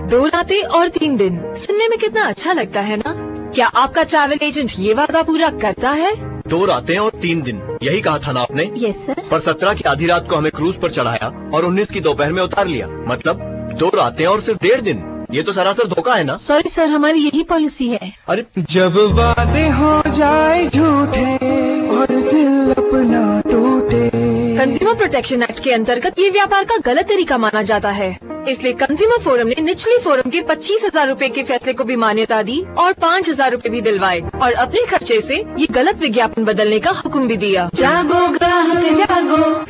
2 रातें और 3 दिन, सुनने में कितना अच्छा लगता है ना? क्या आपका ट्रैवल एजेंट ये वादा पूरा करता है? 2 रातें और 3 दिन, यही कहा था ना आपने? Yes sir. पर 17 की आधी रात को हमें क्रूज पर चढ़ाया और 19 की दोपहर में उतार लिया। मतलब 2 रातें और सिर्फ 1.5 दिन। ये तो सरासर धोखा है ना? सॉरी सर, हमारी यही पॉलिसी है। अरे जब वादे हो जाए झूठे और दिल अपना टूटे। कंज्यूमर प्रोटेक्शन एक्ट के अंतर्गत ये व्यापार का गलत तरीका माना जाता है, इसलिए कंज्यूमर फोरम ने निचली फोरम के 25,000 रूपए के फैसले को भी मान्यता दी और 5,000 रूपए भी दिलवाए और अपने खर्चे से ये गलत विज्ञापन बदलने का हुक्म भी दिया। जागो ग्राहक जागो।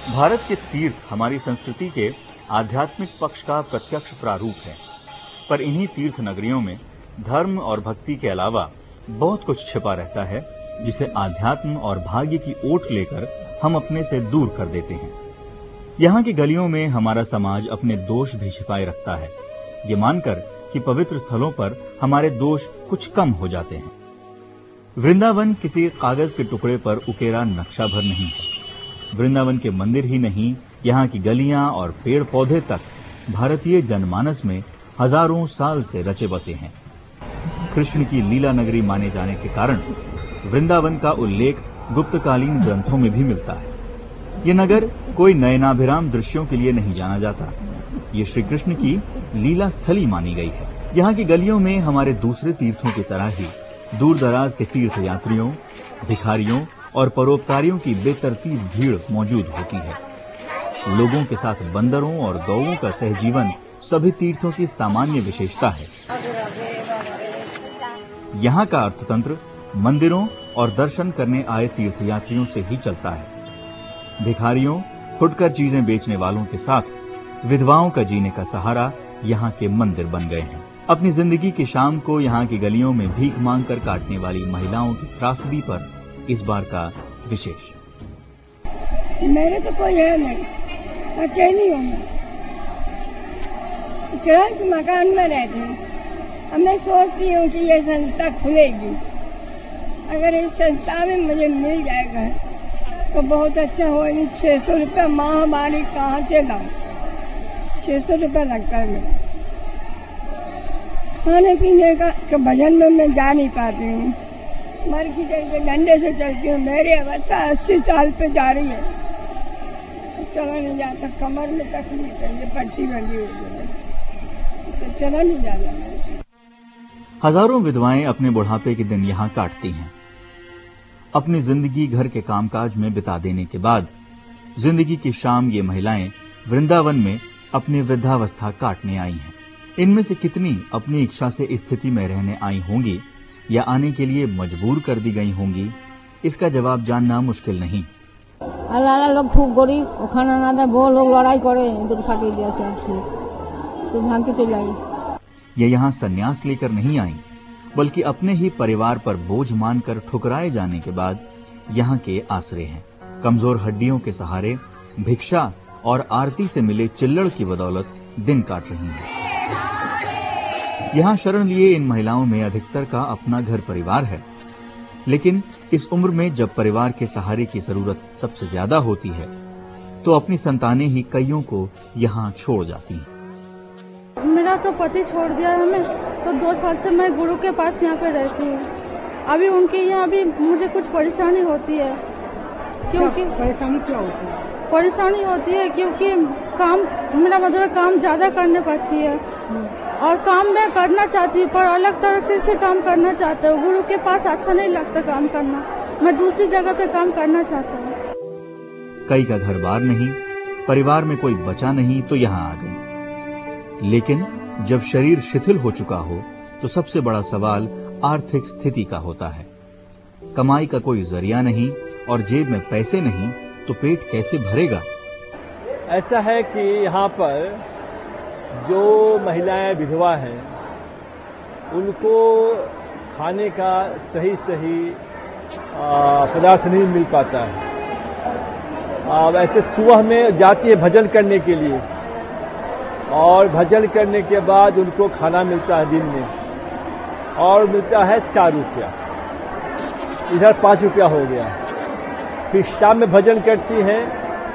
भारत के तीर्थ हमारी संस्कृति के आध्यात्मिक पक्ष का प्रत्यक्ष प्रारूप है, पर इन्हीं तीर्थ नगरियों में धर्म और भक्ति के अलावा बहुत कुछ छिपा रहता है, जिसे आध्यात्म और भाग्य की ओट लेकर हम अपने से दूर कर देते हैं। यहाँ की गलियों में हमारा समाज अपने दोष भी छिपाए रखता है, ये मानकर कि पवित्र स्थलों पर हमारे दोष कुछ कम हो जाते हैं। वृंदावन किसी कागज के टुकड़े पर उकेरा नक्शा भर नहीं है। वृंदावन के मंदिर ही नहीं, यहाँ की गलियां और पेड़ पौधे तक भारतीय जनमानस में हजारों साल से रचे बसे हैं। कृष्ण की लीला नगरी माने जाने के कारण वृंदावन का उल्लेख गुप्तकालीन ग्रंथों में भी मिलता है। ये नगर कोई नयनाभिराम दृश्यों के लिए नहीं जाना जाता, ये श्री कृष्ण की लीला स्थली मानी गई है। यहाँ की गलियों में हमारे दूसरे तीर्थों की तरह ही दूर दराज के तीर्थ यात्रियों, भिखारियों और परोपकारियों की बेतरतीब भीड़ मौजूद होती है। लोगों के साथ बंदरों और गौओं का सहजीवन सभी तीर्थों की सामान्य विशेषता है। यहाँ का अर्थतंत्र मंदिरों और दर्शन करने आए तीर्थयात्रियों से ही चलता है। भिखारियों, फुटकर चीजें बेचने वालों के साथ विधवाओं का जीने का सहारा यहाँ के मंदिर बन गए हैं। अपनी जिंदगी की शाम को यहाँ की गलियों में भीख मांगकर काटने वाली महिलाओं की त्रासदी पर इस बार का विशेष। मेरे तो कोई है नहीं, अकेली हूँ। किराए के मकान में रहती हूँ। अब मैं सोचती हूँ कि ये संस्था खुलेगी, अगर इस संस्था में मुझे मिल जाएगा तो बहुत अच्छा हो। 600 रुपये महामारी कहाँ से लाऊं? 600 रुपये लगता है मेरा खाने पीने का भजन में मैं जा नहीं पाती हूँ। मर की जैसे डंडे से चलती हूँ। मेरी अवस्था 80 साल पे जा रही है, चला नहीं जाता। कमर में तकलीफ है, ये पट्टी बंधी हुई है, इससे चला नहीं जाता मेरे से। हजारों विधवाएं अपने बुढ़ापे के दिन यहाँ काटती हैं। अपनी जिंदगी घर के कामकाज में बिता देने के बाद जिंदगी की शाम ये महिलाएं वृंदावन में अपनी वृद्धावस्था काटने आई हैं। इनमें से कितनी अपनी इच्छा से इस स्थिति में रहने आई होंगी या आने के लिए मजबूर कर दी गई होंगी, इसका जवाब जानना मुश्किल नहीं। अल्लाह लोग खूब गरीब खाना ना दे, वो लोग लड़ाई करे, दूध फाटी दिया तो भाग के चले आई। ये यहाँ संन्यास लेकर नहीं आई, बल्कि अपने ही परिवार पर बोझ मानकर ठुकराए जाने के बाद यहाँ के आसरे हैं। कमजोर हड्डियों के सहारे भिक्षा और आरती से मिले चिल्लड़ की बदौलत दिन काट रही हैं। यहाँ शरण लिए इन महिलाओं में अधिकतर का अपना घर परिवार है, लेकिन इस उम्र में जब परिवार के सहारे की जरूरत सबसे ज्यादा होती है तो अपनी संतानें ही कईयों को यहाँ छोड़ जाती हैं। मेरा तो पति छोड़ दिया हमें, तो 2 साल से मैं गुरु के पास यहाँ पे रहती हूँ। अभी उनके यहाँ भी मुझे कुछ परेशानी होती है। क्योंकि परेशानी क्या होती है? परेशानी होती है क्योंकि काम, मेरा मतलब काम ज्यादा करने पड़ती है और काम मैं करना चाहती हूँ, पर अलग तरीके से काम करना चाहता हूँ। गुरु के पास अच्छा नहीं लगता काम करना, मैं दूसरी जगह पे काम करना चाहता हूँ। कई का घर बार नहीं, परिवार में कोई बचा नहीं तो यहाँ आ गई। लेकिन जब शरीर शिथिल हो चुका हो तो सबसे बड़ा सवाल आर्थिक स्थिति का होता है। कमाई का कोई जरिया नहीं और जेब में पैसे नहीं तो पेट कैसे भरेगा। ऐसा है कि यहाँ पर जो महिलाएं विधवा हैं उनको खाने का सही पदार्थ नहीं मिल पाता है। वैसे सुबह में जाती है भजन करने के लिए और भजन करने के बाद उनको खाना मिलता है दिन में, और मिलता है 4 रुपया, इधर 5 रुपया हो गया। फिर शाम में भजन करती हैं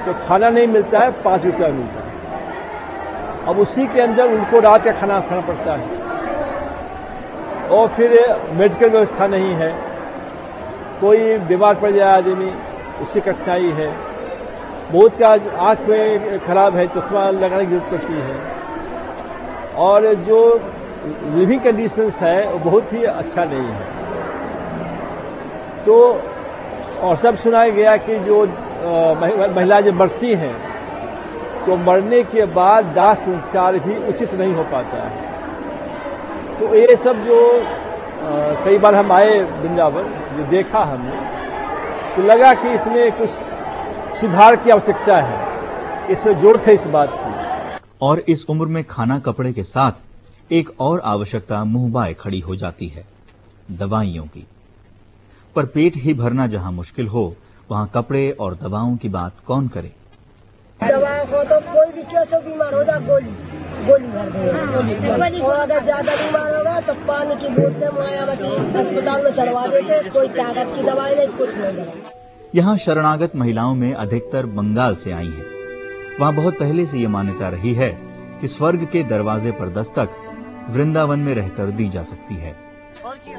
तो खाना नहीं मिलता है, 5 रुपया मिलता है। अब उसी के अंदर उनको रात का खाना खाना पड़ता है। और फिर मेडिकल व्यवस्था नहीं है, कोई बीमार पड़ जाए आदमी, उसकी कठिनाई है। बहुत का आँख में खराब है, चश्मा लगाने की जरूरत पड़ती है। और जो लिविंग कंडीशंस है वो बहुत ही अच्छा नहीं है। तो और सब सुनाया गया कि जो महिला जब मरती हैं तो मरने के बाद दाह संस्कार भी उचित नहीं हो पाता है। तो ये सब जो कई बार हम आए वृंदावन, जो देखा हमने, तो लगा कि इसमें कुछ सुधार की आवश्यकता है, इसमें जरूरत है इस बात की। और इस उम्र में खाना कपड़े के साथ एक और आवश्यकता मुंह बाय खड़ी हो जाती है, दवाइयों की। पर पेट ही भरना जहां मुश्किल हो, वहां कपड़े और दवाओं की बात कौन करे। दवा को तो कोई भी क्यों तो बीमार हो जा गोली भर दे, और अगर ज्यादा बीमार होगा तो पानी की बोतलें मायावती अस्पताल में चढ़वा देते, कोई ताकत की दवाई नहीं, कुछ नहीं दवाई। यहाँ शरणागत महिलाओं में अधिकतर बंगाल से आई हैं। वहां बहुत पहले से ये मान्यता रही है कि स्वर्ग के दरवाजे पर दस्तक वृंदावन में रहकर दी जा सकती है।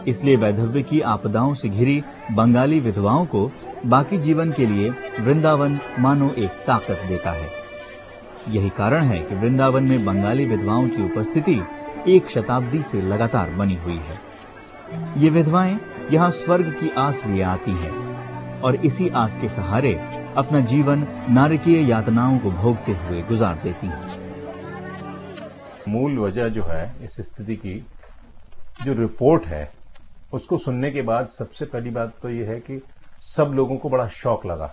इसलिए वैधव्य की आपदाओं से घिरी बंगाली विधवाओं को बाकी जीवन के लिए वृंदावन मानो एक ताकत देता है। यही कारण है कि वृंदावन में बंगाली विधवाओं की उपस्थिति 1 शताब्दी से लगातार बनी हुई है। ये विधवाएं यहाँ स्वर्ग की आस लिए आती हैं और इसी आस के सहारे अपना जीवन नारकीय यातनाओं को भोगते हुए गुजार देती हैं। मूल वजह जो है इस स्थिति की, जो रिपोर्ट है, उसको सुनने के बाद सबसे पहली बात तो ये है कि सब लोगों को बड़ा शौक लगा,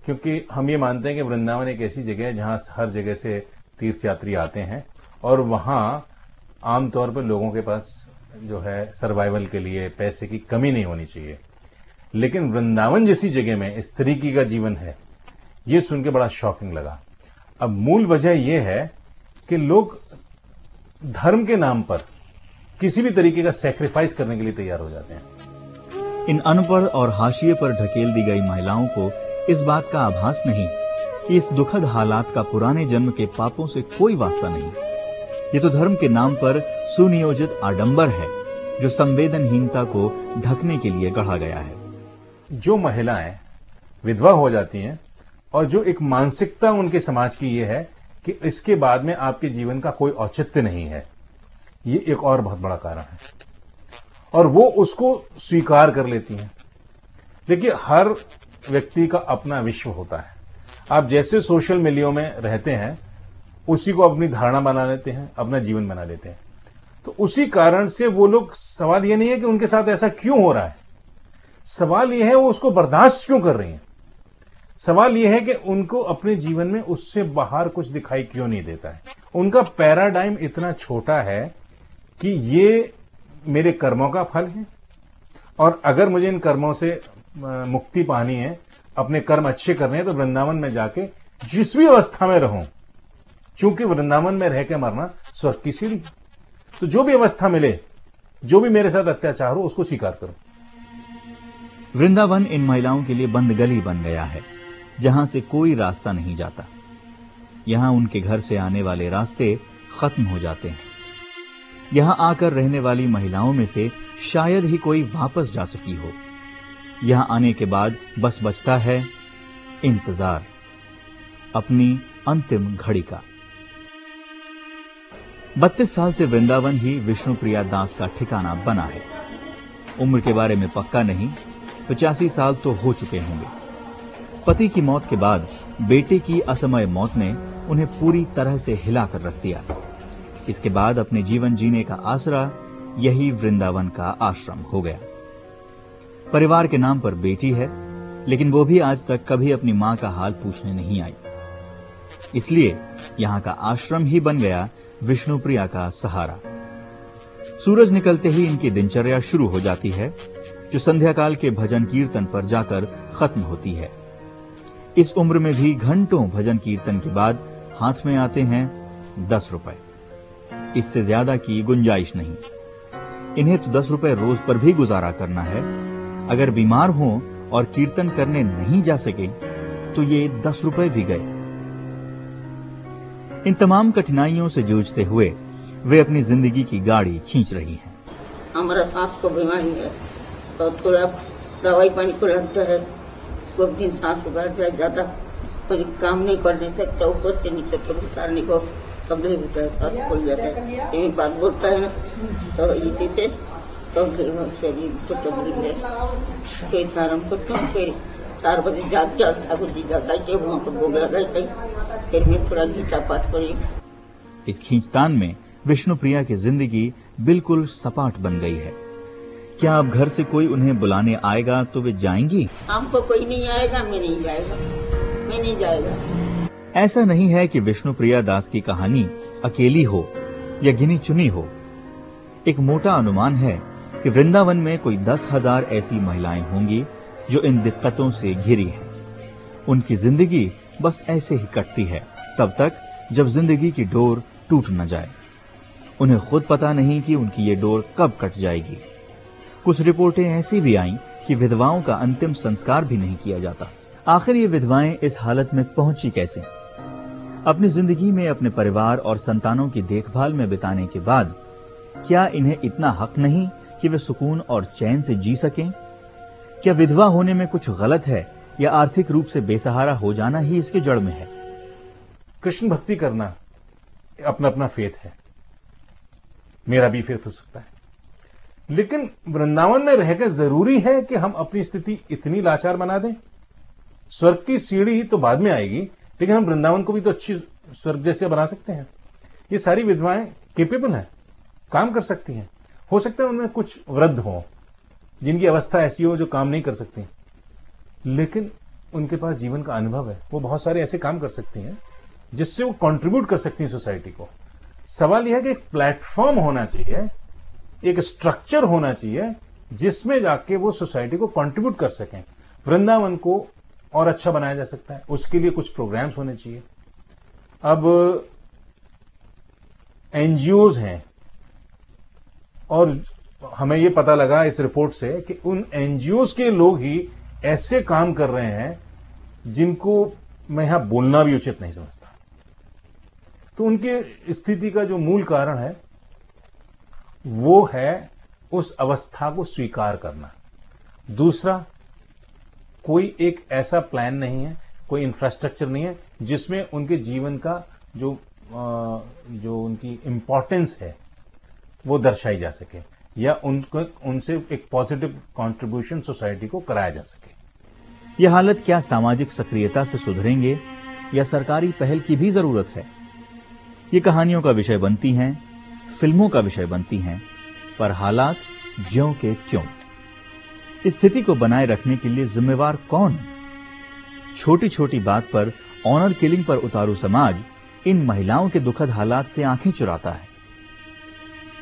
क्योंकि हम ये मानते हैं कि वृंदावन एक ऐसी जगह है जहां हर जगह से तीर्थयात्री आते हैं और वहां आमतौर पर लोगों के पास जो है सर्वाइवल के लिए पैसे की कमी नहीं होनी चाहिए। लेकिन वृंदावन जैसी जगह में इस तरीके का जीवन है, ये सुन के बड़ा शॉकिंग लगा। अब मूल वजह यह है कि लोग धर्म के नाम पर किसी भी तरीके का सैक्रिफाइस करने के लिए तैयार हो जाते हैं। इन अनपढ़ और हाशिए पर ढकेल दी गई महिलाओं को इस बात का आभास नहीं कि इस दुखद हालात का पुराने जन्म के पापों से कोई वास्ता नहीं। ये तो धर्म के नाम पर सुनियोजित आडंबर है जो संवेदनहीनता को ढकने के लिए गढ़ा गया है। जो महिलाएं विधवा हो जाती हैं और जो एक मानसिकता उनके समाज की ये है कि इसके बाद में आपके जीवन का कोई औचित्य नहीं है, ये एक और बहुत बड़ा कारण है और वो उसको स्वीकार कर लेती हैं। देखिए, हर व्यक्ति का अपना विश्व होता है। आप जैसे सोशल मीडिया में रहते हैं उसी को अपनी धारणा बना लेते हैं, अपना जीवन बना लेते हैं। तो उसी कारण से वो लोग, सवाल ये नहीं है कि उनके साथ ऐसा क्यों हो रहा है, सवाल यह है वो उसको बर्दाश्त क्यों कर रही हैं। सवाल यह है कि उनको अपने जीवन में उससे बाहर कुछ दिखाई क्यों नहीं देता है। उनका पैराडाइम इतना छोटा है कि ये मेरे कर्मों का फल है और अगर मुझे इन कर्मों से मुक्ति पानी है, अपने कर्म अच्छे करने हैं, तो वृंदावन में जाके जिस भी अवस्था में रहूं, चूंकि वृंदावन में रह के मरना स्वर्ग की सीढ़ी, तो जो भी अवस्था मिले, जो भी मेरे साथ अत्याचार हो, उसको स्वीकार करो। वृंदावन इन महिलाओं के लिए बंद गली बन गया है जहां से कोई रास्ता नहीं जाता। यहां उनके घर से आने वाले रास्ते खत्म हो जाते हैं। यहां आकर रहने वाली महिलाओं में से शायद ही कोई वापस जा सकी हो। यहां आने के बाद बस बचता है इंतजार, अपनी अंतिम घड़ी का। 32 साल से वृंदावन ही विष्णुप्रिया दास का ठिकाना बना है। उम्र के बारे में पक्का नहीं, 85 साल तो हो चुके होंगे। पति की मौत के बाद बेटे की असमय मौत ने उन्हें पूरी तरह से हिलाकर रख दिया। इसके बाद अपने जीवन जीने का आसरा यही वृंदावन का आश्रम हो गया। परिवार के नाम पर बेटी है, लेकिन वो भी आज तक कभी अपनी मां का हाल पूछने नहीं आई। इसलिए यहां का आश्रम ही बन गया विष्णुप्रिया का सहारा। सूरज निकलते ही इनकी दिनचर्या शुरू हो जाती है, जो संध्याकाल के भजन कीर्तन पर जाकर खत्म होती है। इस उम्र में भी घंटों भजन कीर्तन के बाद हाथ में आते हैं 10 रुपए। इससे ज्यादा की गुंजाइश नहीं। इन्हें तो 10 रुपए रोज पर भी गुजारा करना है। अगर बीमार हों और कीर्तन करने नहीं जा सके तो ये 10 रुपए भी गए। इन तमाम कठिनाइयों से जूझते हुए वे अपनी जिंदगी की गाड़ी खींच रही हैं। हमारा सांस को बीमारी है तो थोड़ा दवाई पानी को लगता है, कोई दिन सांस बैठ जाए, ज्यादा कोई काम नहीं कर नहीं सकता, ऊपर से नीचे तक उतारने को तकलीफ होता है, सांस खुल जाता है। यही बात बोलता है ना, तो इसी से शरीर को तकलीफ है। फिर सारा फिर 4 बजे जाग के ठाकुर जी जाता है, वहाँ पर भोग लगाई, फिर मैं थोड़ा गीता पाठ करी। इस खींचतान में विष्णुप्रिया की जिंदगी बिल्कुल सपाट बन गई है। क्या अब घर से कोई उन्हें बुलाने आएगा तो वे जाएंगी? हमको कोई नहीं आएगा, मैं नहीं जाएगा, मैं नहीं जाएगा। ऐसा नहीं है कि विष्णुप्रिया दास की कहानी अकेली हो या गिनी चुनी हो। एक मोटा अनुमान है कि वृंदावन में कोई 10,000 ऐसी महिलाएं होंगी जो इन दिक्कतों से घिरी हैं। उनकी जिंदगी बस ऐसे ही कटती है तब तक जब जिंदगी की डोर टूट न जाए। उन्हें खुद पता नहीं कि उनकी ये डोर कब कट जाएगी। कुछ रिपोर्टें ऐसी भी आईं कि विधवाओं का अंतिम संस्कार भी नहीं किया जाता। आखिर ये विधवाएं इस हालत में पहुंची कैसे? अपनी जिंदगी में अपने परिवार और संतानों की देखभाल में बिताने के बाद क्या इन्हें इतना हक नहीं कि वे सुकून और चैन से जी सकें? क्या विधवा होने में कुछ गलत है या आर्थिक रूप से बेसहारा हो जाना ही इसके जड़ में है? कृष्ण भक्ति करना अपना अपना फेथ है, मेरा भी फेथ हो सकता है, लेकिन वृंदावन में रहकर जरूरी है कि हम अपनी स्थिति इतनी लाचार बना दें? स्वर्ग की सीढ़ी तो बाद में आएगी, लेकिन हम वृंदावन को भी तो अच्छी स्वर्ग जैसे बना सकते हैं। ये सारी विधवाएं केपेबल हैं, काम कर सकती हैं। हो सकता है उनमें कुछ वृद्ध हो जिनकी अवस्था ऐसी हो जो काम नहीं कर सकती, लेकिन उनके पास जीवन का अनुभव है, वो बहुत सारे ऐसे काम कर सकती हैं जिससे वो कंट्रीब्यूट कर सकती हैं सोसाइटी को। सवाल यह है कि एक प्लेटफॉर्म होना चाहिए, एक स्ट्रक्चर होना चाहिए जिसमें जाके वो सोसाइटी को कंट्रीब्यूट कर सकें। वृंदावन को और अच्छा बनाया जा सकता है, उसके लिए कुछ प्रोग्राम्स होने चाहिए। अब एनजीओज हैं और हमें यह पता लगा इस रिपोर्ट से कि उन एनजीओज के लोग ही ऐसे काम कर रहे हैं जिनको मैं यहां बोलना भी उचित नहीं समझता। तो उनके स्थिति का जो मूल कारण है वो है उस अवस्था को स्वीकार करना। दूसरा, कोई एक ऐसा प्लान नहीं है, कोई इंफ्रास्ट्रक्चर नहीं है जिसमें उनके जीवन का जो उनकी इंपॉर्टेंस है वो दर्शाई जा सके या उनसे एक पॉजिटिव कंट्रीब्यूशन सोसाइटी को कराया जा सके। यह हालत क्या सामाजिक सक्रियता से सुधरेंगे या सरकारी पहल की भी जरूरत है? ये कहानियों का विषय बनती हैं, फिल्मों का विषय बनती हैं, पर हालात ज्यों के त्यों। स्थिति को बनाए रखने के लिए जिम्मेवार कौन? छोटी छोटी बात पर ऑनर किलिंग पर उतारू समाज इन महिलाओं के दुखद हालात से आंखें चुराता है।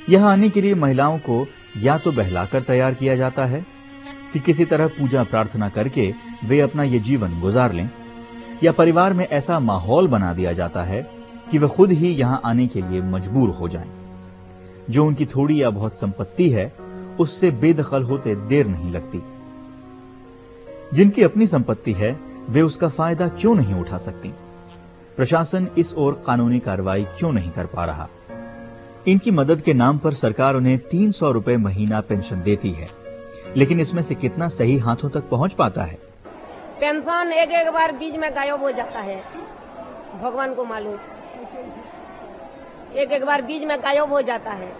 यहां आने के लिए महिलाओं को या तो बहलाकर तैयार किया जाता है कि किसी तरह पूजा प्रार्थना करके वे अपना ये जीवन गुजार लें, या परिवार में ऐसा माहौल बना दिया जाता है कि वे खुद ही यहां आने के लिए मजबूर हो जाएं। जो उनकी थोड़ी या बहुत संपत्ति है उससे बेदखल होते देर नहीं लगती। जिनकी अपनी संपत्ति है वे उसका फायदा क्यों नहीं उठा सकती? प्रशासन इस ओर कानूनी कार्रवाई क्यों नहीं कर पा रहा? इनकी मदद के नाम पर सरकार उन्हें 300 रुपए महीना पेंशन देती है, लेकिन इसमें से कितना सही हाथों तक पहुंच पाता है? पेंशन एक बार बीच में गायब हो जाता है, भगवान को मालूम। एक बार बीच में गायब हो जाता है।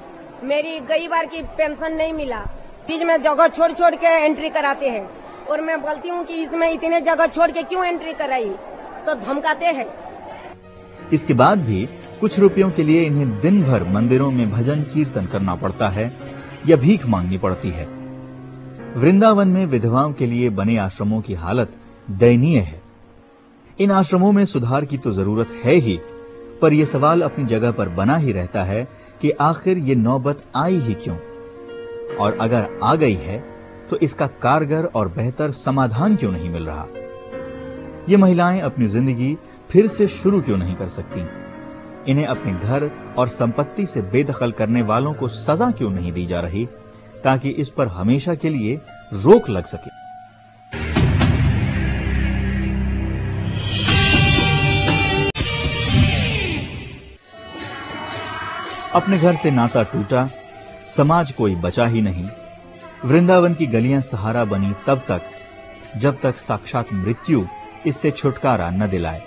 मेरी कई बार की पेंशन नहीं मिला, बीच में जगह छोड़ छोड़ के एंट्री कराते हैं, और मैं बोलती हूँ कि इसमें इतने जगह छोड़ के क्यों एंट्री कराई, तो धमकाते हैं। इसके बाद भी कुछ रुपयों के लिए इन्हें दिन भर मंदिरों में भजन कीर्तन करना पड़ता है या भीख मांगनी पड़ती है। वृंदावन में विधवाओं के लिए बने आश्रमों की हालत दयनीय है। इन आश्रमों में सुधार की तो जरूरत है ही, पर यह सवाल अपनी जगह पर बना ही रहता है कि आखिर ये नौबत आई ही क्यों, और अगर आ गई है तो इसका कारगर और बेहतर समाधान क्यों नहीं मिल रहा? ये महिलाएं अपनी जिंदगी फिर से शुरू क्यों नहीं कर सकती? इन्हें अपने घर और संपत्ति से बेदखल करने वालों को सजा क्यों नहीं दी जा रही, ताकि इस पर हमेशा के लिए रोक लग सके। अपने घर से नाता टूटा, समाज कोई बचा ही नहीं। वृंदावन की गलियां सहारा बनी तब तक जब तक साक्षात मृत्यु इससे छुटकारा न दिलाए।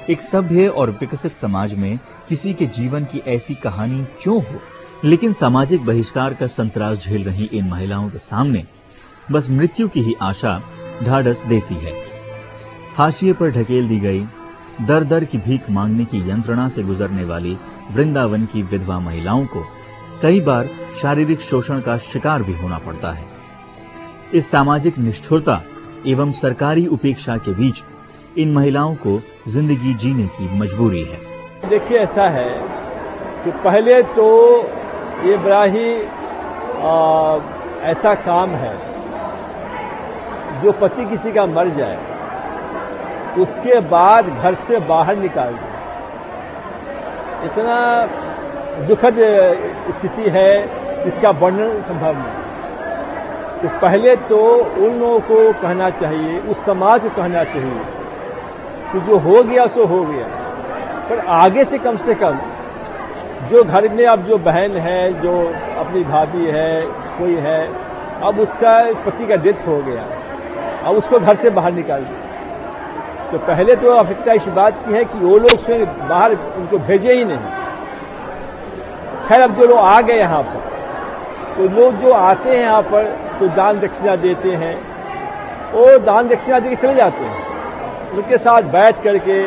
एक सभ्य और विकसित समाज में किसी के जीवन की ऐसी कहानी क्यों हो, लेकिन सामाजिक बहिष्कार का संतरास झेल रही इन महिलाओं के सामने बस मृत्यु की ही आशा ढाढ़स देती है। हाशिए पर ढकेल दी गई, दर दर की भीख मांगने की यंत्रणा से गुजरने वाली वृंदावन की विधवा महिलाओं को कई बार शारीरिक शोषण का शिकार भी होना पड़ता है। इस सामाजिक निष्ठुरता एवं सरकारी उपेक्षा के बीच इन महिलाओं को जिंदगी जीने की मजबूरी है। देखिए, ऐसा है कि पहले तो ये बड़ा ही ऐसा काम है, जो पति किसी का मर जाए उसके बाद घर से बाहर निकाल दे, इतना दुखद स्थिति है, इसका वर्णन संभव नहीं। तो पहले तो उन लोगों को कहना चाहिए, उस समाज को कहना चाहिए कि जो हो गया सो हो गया, पर आगे से कम जो घर में अब जो बहन है, जो अपनी भाभी है, कोई है, अब उसका पति का डेथ हो गया, अब उसको घर से बाहर निकाल दिया। तो पहले तो आवश्यकता इस बात की है कि वो लोग स्वयं बाहर उनको भेजे ही नहीं। खैर, अब जो लोग आ गए यहाँ पर, तो लोग जो आते हैं यहाँ पर तो दान दक्षिणा देते हैं, वो दान दक्षिणा देकर चले जाते हैं। उनके साथ बैठ करके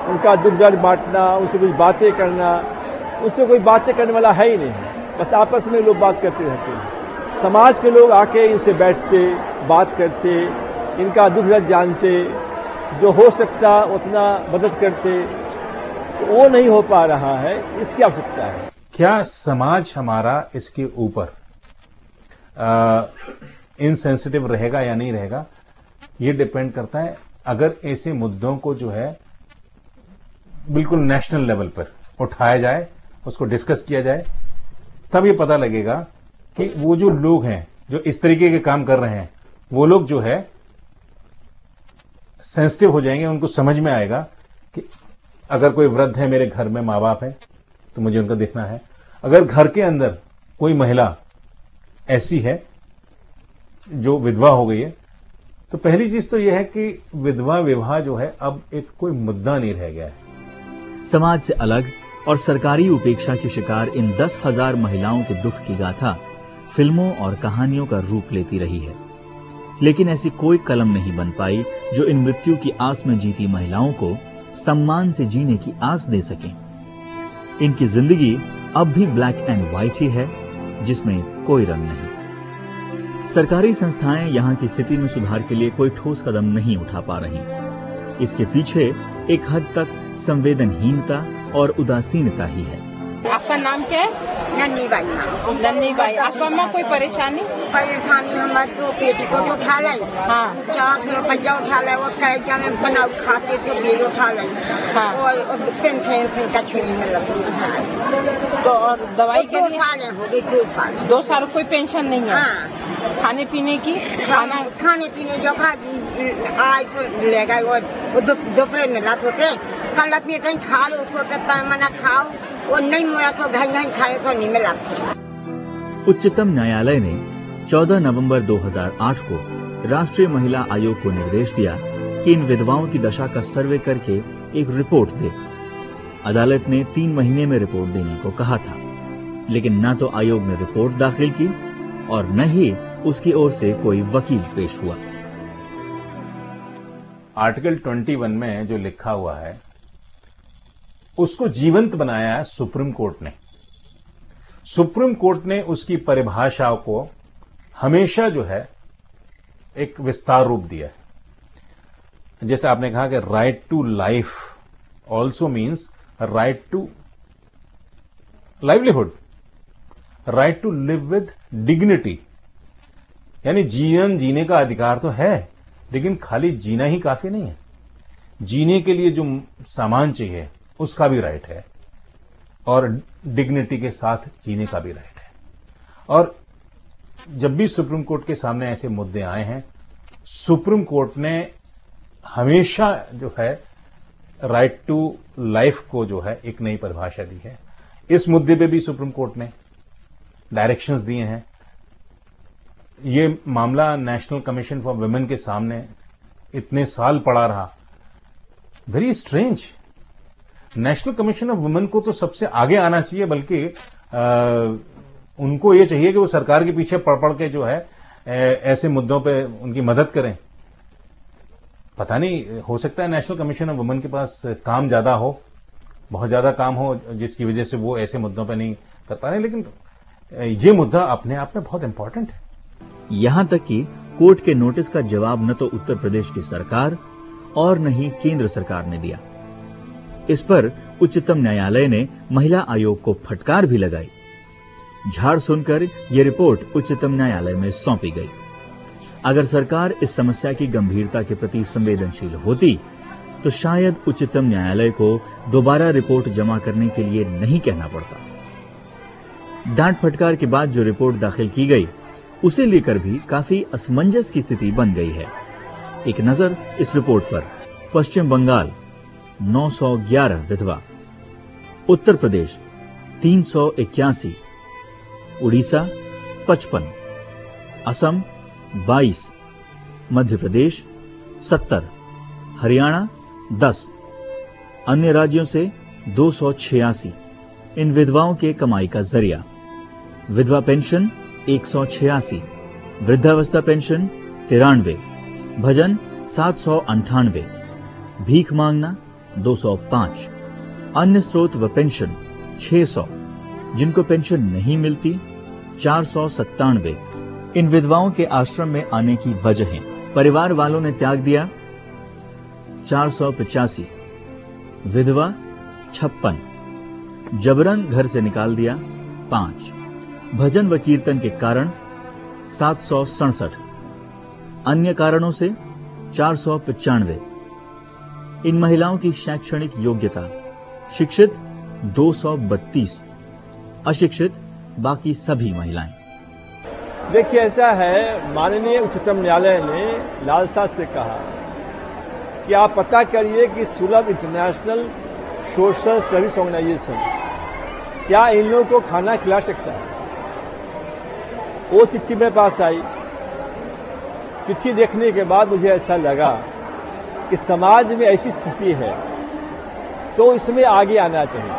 उनका दुख दर्द बांटना, उनसे कुछ बातें करना, उससे कोई बातें करने वाला है ही नहीं। बस आपस में लोग बात करते रहते हैं। समाज के लोग आके इनसे बैठते, बात करते, इनका दुख दर्द जानते, जो हो सकता उतना मदद करते, तो वो नहीं हो पा रहा है। इसकी आवश्यकता है। क्या समाज हमारा इसके ऊपर इनसेंसिटिव रहेगा या नहीं रहेगा, ये डिपेंड करता है। अगर ऐसे मुद्दों को जो है बिल्कुल नेशनल लेवल पर उठाया जाए, उसको डिस्कस किया जाए, तब ये पता लगेगा कि वो जो लोग हैं जो इस तरीके के काम कर रहे हैं, वो लोग जो है सेंसिटिव हो जाएंगे। उनको समझ में आएगा कि अगर कोई वृद्ध है, मेरे घर में माँ बाप है, तो मुझे उनका देखना है। अगर घर के अंदर कोई महिला ऐसी है जो विधवा हो गई है, तो पहली चीज तो यह है कि विधवा विवाह जो है अब एक कोई मुद्दा नहीं रह गया है। समाज से अलग और सरकारी उपेक्षा के शिकार इन 10,000 महिलाओं के दुख की गाथा फिल्मों और कहानियों का रूप लेती रही है, लेकिन ऐसी कोई कलम नहीं बन पाई जो इन मृत्यु की आस में जीती महिलाओं को सम्मान से जीने की आस दे सके। इनकी जिंदगी अब भी ब्लैक एंड व्हाइट ही है, जिसमें कोई रंग नहीं। सरकारी संस्थाएं यहां की स्थिति में सुधार के लिए कोई ठोस कदम नहीं उठा पा रही। इसके पीछे एक हद तक संवेदनहीनता और उदासीनता ही है। आपका नाम क्या है? नन्नी बाई। नन्नी बाई, आपका माँ कोई परेशानी? हमारे तो पेटीकोट उठा ले, हाँ, 400 रुपया उठा ले, वो क्या में बना खाते थे, बेल उठा ले, हाँ, और पेंशन का छुरी में लगा। तो और दवाई के 2 साल हो गए, 2 साल। 2 साल कोई पेंशन नहीं है? हाँ। खाने पीने की? खाने पीने जो आज से ले गए, वो दोपहर में रात होते, कल रात में कहीं खा लो, उसको मना खाओ, वो नहीं मिला तो घाई खाए तो नहीं मिला। उच्चतम न्यायालय ने 14 नवंबर 2008 को राष्ट्रीय महिला आयोग को निर्देश दिया कि इन विधवाओं की दशा का सर्वे करके एक रिपोर्ट दे। अदालत ने 3 महीने में रिपोर्ट देने को कहा था, लेकिन न तो आयोग ने रिपोर्ट दाखिल की और न ही उसकी ओर से कोई वकील पेश हुआ। आर्टिकल 21 में जो लिखा हुआ है उसको जीवंत बनाया है सुप्रीम कोर्ट ने। सुप्रीम कोर्ट ने उसकी परिभाषा को हमेशा जो है एक विस्तार रूप दिया है। जैसे आपने कहा कि right to life also means right to livelihood, right to live with dignity, यानी जीवन जीने का अधिकार तो है, लेकिन खाली जीना ही काफी नहीं है। जीने के लिए जो सामान चाहिए उसका भी राइट है। और डिग्निटी के साथ जीने का भी राइट है। और जब भी सुप्रीम कोर्ट के सामने ऐसे मुद्दे आए हैं, सुप्रीम कोर्ट ने हमेशा जो है राइट टू लाइफ को जो है एक नई परिभाषा दी है। इस मुद्दे पे भी सुप्रीम कोर्ट ने डायरेक्शंस दिए हैं। ये मामला नेशनल कमीशन फॉर वुमेन के सामने इतने साल पड़ा रहा। Very strange. National commission of women को तो सबसे आगे आना चाहिए, बल्कि उनको ये चाहिए कि वो सरकार के पीछे पड़ के जो है ऐसे मुद्दों पे उनकी मदद करें। पता नहीं, हो सकता है नेशनल कमीशन ऑफ वुमेन के पास काम ज्यादा हो, बहुत ज्यादा काम हो, जिसकी वजह से वो ऐसे मुद्दों पे नहीं कर पा रहे, लेकिन ये मुद्दा अपने आप में बहुत इंपॉर्टेंट है। यहां तक कि कोर्ट के नोटिस का जवाब न तो उत्तर प्रदेश की सरकार और न ही केंद्र सरकार ने दिया। इस पर उच्चतम न्यायालय ने महिला आयोग को फटकार भी लगाई। झाड़ सुनकर यह रिपोर्ट उच्चतम न्यायालय में सौंपी गई। अगर सरकार इस समस्या की गंभीरता के प्रति संवेदनशील होती तो शायद उच्चतम न्यायालय को दोबारा रिपोर्ट जमा करने के लिए नहीं कहना पड़ता। डांट फटकार के बाद जो रिपोर्ट दाखिल की गई उसे लेकर भी काफी असमंजस की स्थिति बन गई है। एक नजर इस रिपोर्ट पर। पश्चिम बंगाल 911 विधवा, उत्तर प्रदेश 381, उड़ीसा 55, असम 22, मध्य प्रदेश 70, हरियाणा 10, अन्य राज्यों से 286। इन विधवाओं के कमाई का जरिया विधवा पेंशन 186, वृद्धावस्था पेंशन 93, भजन 798, भीख मांगना 205, अन्य स्रोत व पेंशन 600, जिनको पेंशन नहीं मिलती 497। इन विधवाओं के आश्रम में आने की वजहें परिवार वालों ने त्याग दिया 485, विधवा 56, जबरन घर से निकाल दिया 5, भजन व कीर्तन के कारण 767, अन्य कारणों से 495। इन महिलाओं की शैक्षणिक योग्यता शिक्षित 232, अशिक्षित बाकी सभी महिलाएं। देखिए, ऐसा है, माननीय उच्चतम न्यायालय ने लालसा से कहा कि आप पता करिए कि सुलभ इंटरनेशनल सोशल सर्विस ऑर्गेनाइजेशन क्या इन लोगों को खाना खिला सकता है। वो चिट्ठी मेरे पास आई। चिट्ठी देखने के बाद मुझे ऐसा लगा कि समाज में ऐसी स्थिति है तो इसमें आगे आना चाहिए।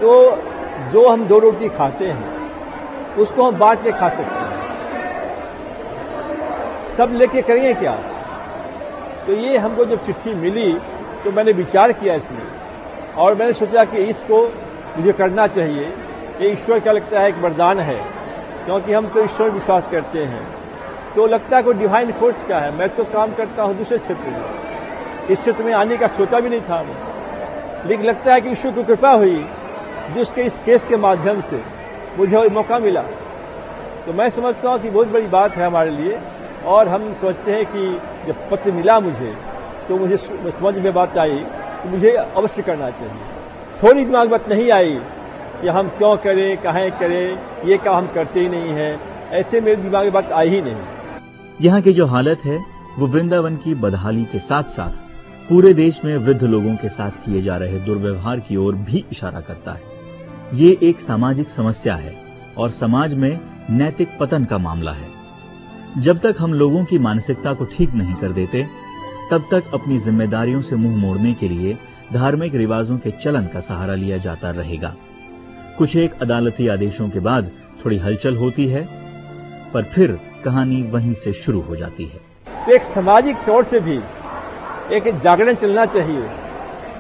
तो जो हम 2 रोटी खाते हैं उसको हम बांट के खा सकते हैं, सब लेके करेंगे क्या। तो ये हमको जब चिट्ठी मिली तो मैंने विचार किया इसमें, और मैंने सोचा कि इसको मुझे करना चाहिए। ये ईश्वर का लगता है एक वरदान है, क्योंकि हम तो ईश्वर विश्वास करते हैं। तो लगता है कोई डिवाइन फोर्स का है। मैं तो काम करता हूँ दूसरे क्षेत्र में, इस क्षेत्र में आने का सोचा भी नहीं था मैं, लेकिन लगता है कि ईश्वर की कृपा हुई जिसके इस केस के माध्यम से मुझे मौका मिला। तो मैं समझता हूँ कि बहुत बड़ी बात है हमारे लिए, और हम सोचते हैं कि जब पत्र मिला मुझे तो मुझे समझ में बात आई कि मुझे अवश्य करना चाहिए। थोड़ी दिमाग बात नहीं आई कि हम क्यों करें, कहाँ करें, ये काम हम करते ही नहीं है, ऐसे मेरे दिमाग में बात आई ही नहीं। यहाँ की जो हालत है वो वृंदावन की बदहाली के साथ साथ पूरे देश में वृद्ध लोगों के साथ किए जा रहे दुर्व्यवहार की ओर भी इशारा करता है। ये एक सामाजिक समस्या है और समाज में नैतिक पतन का मामला है। जब तक हम लोगों की मानसिकता को ठीक नहीं कर देते तब तक अपनी जिम्मेदारियों से मुंह मोड़ने के लिए धार्मिक रिवाजों के चलन का सहारा लिया जाता रहेगा। कुछ एक अदालती आदेशों के बाद थोड़ी हलचल होती है, पर फिर कहानी वहीं से शुरू हो जाती है। एक सामाजिक तौर से भी एक जागरण चलना चाहिए,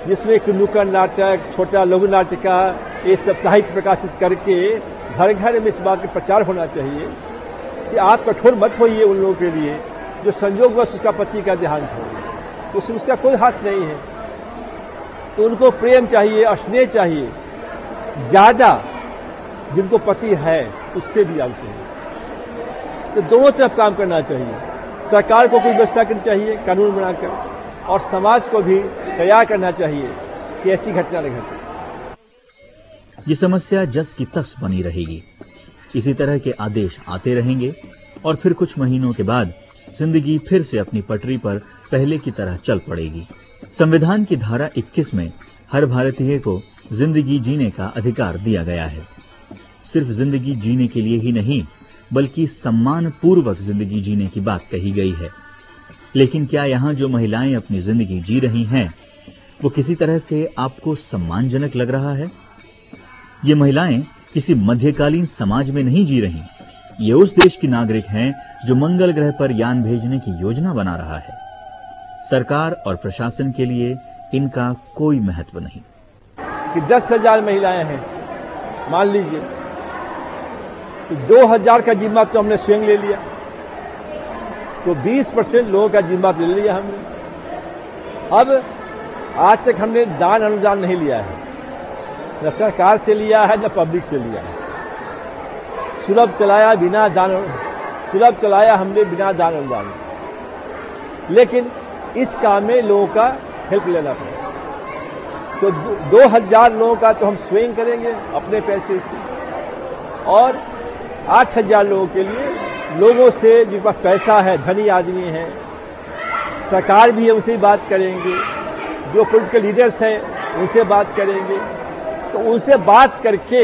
जिसमें एक नुक्कड़ नाटक, छोटा लघु नाटिका, ये सब साहित्य प्रकाशित करके घर घर में इस बात का प्रचार होना चाहिए कि आप कठोर मत होइए उन लोगों के लिए जो संयोगवश उसका पति का देहांत हो, उसमें उसका कोई हाथ नहीं है। तो उनको प्रेम चाहिए, स्नेह चाहिए, ज्यादा जिनको पति है उससे भी आते हैं। तो दोनों तरफ काम करना चाहिए। सरकार को कोई व्यवस्था करनी चाहिए कानून बनाकर, और समाज को भी तैयार करना चाहिए कि ऐसी घटना न घटे। ये समस्या जस की तस बनी रहेगी। इसी तरह के आदेश आते रहेंगे और फिर कुछ महीनों के बाद जिंदगी फिर से अपनी पटरी पर पहले की तरह चल पड़ेगी। संविधान की धारा 21 में हर भारतीय को जिंदगी जीने का अधिकार दिया गया है। सिर्फ जिंदगी जीने के लिए ही नहीं, बल्कि सम्मान पूर्वक जिंदगी जीने की बात कही गई है। लेकिन क्या यहां जो महिलाएं अपनी जिंदगी जी रही हैं, वो किसी तरह से आपको सम्मानजनक लग रहा है? ये महिलाएं किसी मध्यकालीन समाज में नहीं जी रही। ये उस देश की नागरिक हैं जो मंगल ग्रह पर यान भेजने की योजना बना रहा है। सरकार और प्रशासन के लिए इनका कोई महत्व नहीं। कि 10,000 महिलाएं हैं, मान लीजिए कि 2,000 का जिम्मा तो हमने स्वयं ले लिया, तो 20% लोगों का जिम्मा ले लिया हमने। अब आज तक हमने दान अनुदान नहीं लिया है, न सरकार से लिया है न पब्लिक से लिया है। सुलभ चलाया हमने बिना दान अनुदान। लेकिन इस काम में लोगों का हेल्प लेना पड़ेगा। तो 2,000 लोगों का तो हम स्वयं करेंगे अपने पैसे से, और 8,000 लोगों के लिए लोगों से जिनके पास पैसा है, धनी आदमी हैं, सरकार भी है, उनसे बात करेंगे। जो पॉलिटिकल लीडर्स हैं उनसे बात करेंगे। तो उनसे बात करके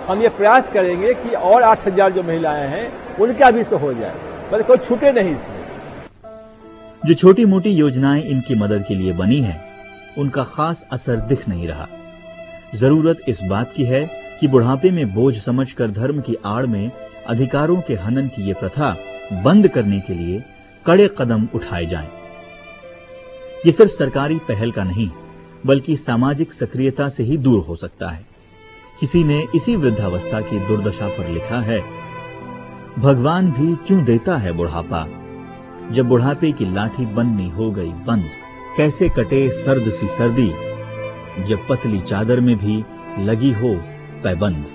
हम ये प्रयास करेंगे कि और 8,000 जो महिलाएं हैं उनका भी से हो जाए, पर कोई छूटे नहीं इसमें। जो छोटी मोटी योजनाएं इनकी मदद के लिए बनी हैं, उनका खास असर दिख नहीं रहा। जरूरत इस बात की है कि बुढ़ापे में बोझ समझकर धर्म की आड़ में अधिकारों के हनन की ये प्रथा बंद करने के लिए कड़े कदम उठाए जाएं। ये सिर्फ सरकारी पहल का नहीं, बल्कि सामाजिक सक्रियता से ही दूर हो सकता है। किसी ने इसी वृद्धावस्था की दुर्दशा पर लिखा है, भगवान भी क्यों देता है बुढ़ापा, जब बुढ़ापे की लाठी बननी हो गई बंद। कैसे कटे सर्द सी सर्दी, जब पतली चादर में भी लगी हो पैबंद।